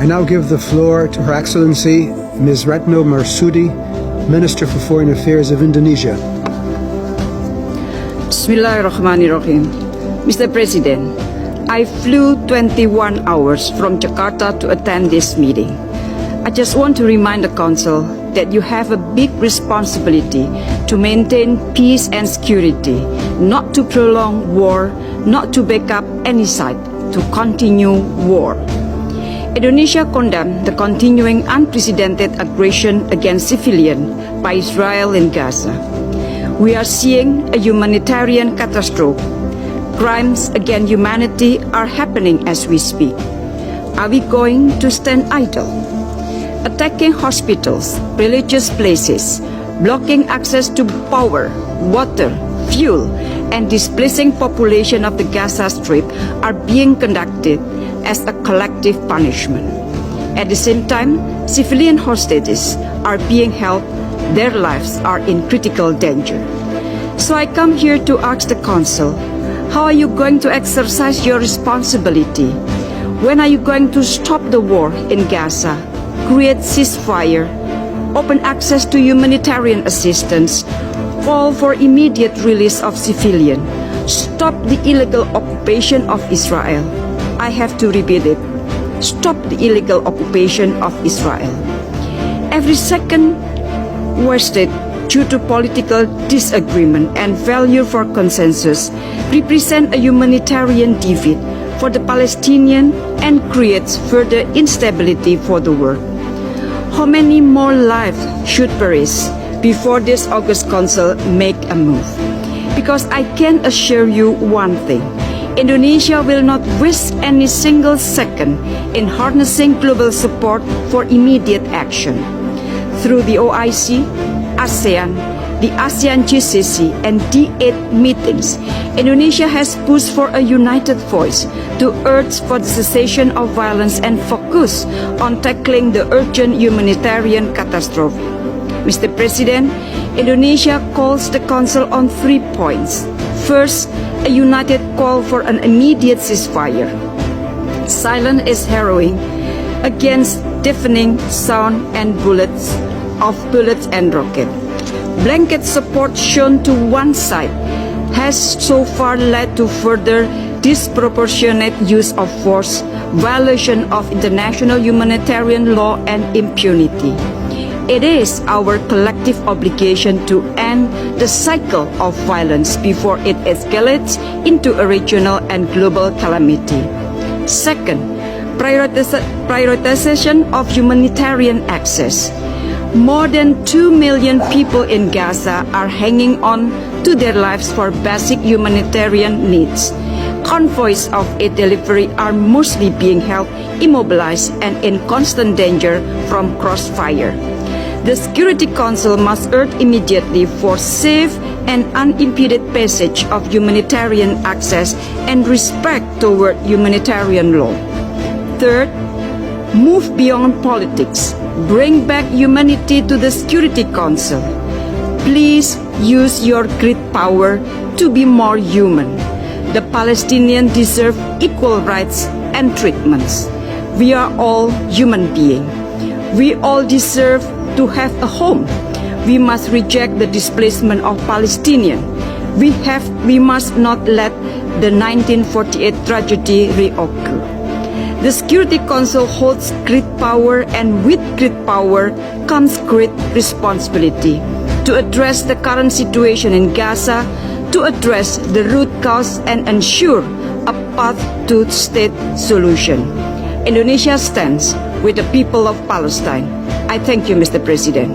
I now give the floor to Her Excellency Ms. Retno Marsudi, Minister for Foreign Affairs of Indonesia. Bismillahirrahmanirrahim. Mr. President, I flew 21 hours from Jakarta to attend this meeting. I just want to remind the Council that you have a big responsibility to maintain peace and security, not to prolong war, not to back up any side, to continue war. Indonesia condemned the continuing unprecedented aggression against civilians by Israel in Gaza. We are seeing a humanitarian catastrophe. Crimes against humanity are happening as we speak. Are we going to stand idle? Attacking hospitals, religious places, blocking access to power, water, fuel, and displacing population of the Gaza Strip are being conducted as a collective punishment. At the same time, civilian hostages are being held. Their lives are in critical danger. So I come here to ask the Council, how are you going to exercise your responsibility? When are you going to stop the war in Gaza, create ceasefire, open access to humanitarian assistance, call for immediate release of civilians, stop the illegal occupation of Israel? I have to repeat it. Stop the illegal occupation of Israel. Every second wasted due to political disagreement and failure for consensus represent a humanitarian defeat for the Palestinian and creates further instability for the world. How many more lives should perish before this August Council make a move? Because I can assure you one thing, Indonesia will not risk any single second in harnessing global support for immediate action. Through the OIC, ASEAN, the ASEAN GCC, and D8 meetings, Indonesia has pushed for a united voice to urge for the cessation of violence and focus on tackling the urgent humanitarian catastrophe. Mr. President, Indonesia calls the Council on 3 points. First, a united call for an immediate ceasefire. Silence is harrowing against deafening sound and bullets and rockets. Blanket support shown to one side has so far led to further disproportionate use of force, violation of international humanitarian law, and impunity. It is our collective obligation to end the cycle of violence before it escalates into a regional and global calamity. Second, prioritization of humanitarian access. More than 2 million people in Gaza are hanging on to their lives for basic humanitarian needs. Convoys of aid delivery are mostly being held immobilized and in constant danger from crossfire. The Security Council must urge immediately for safe and unimpeded passage of humanitarian access and respect toward humanitarian law. Third, move beyond politics. Bring back humanity to the Security Council. Please use your great power to be more human. The Palestinians deserve equal rights and treatments. We are all human beings. We all deserve to have a home. We must reject the displacement of Palestinians. We must not let the 1948 tragedy reoccur. The Security Council holds great power, and with great power comes great responsibility to address the current situation in Gaza, to address the root cause and ensure a path to state solution. Indonesia stands with the people of Palestine. I thank you, Mr. President.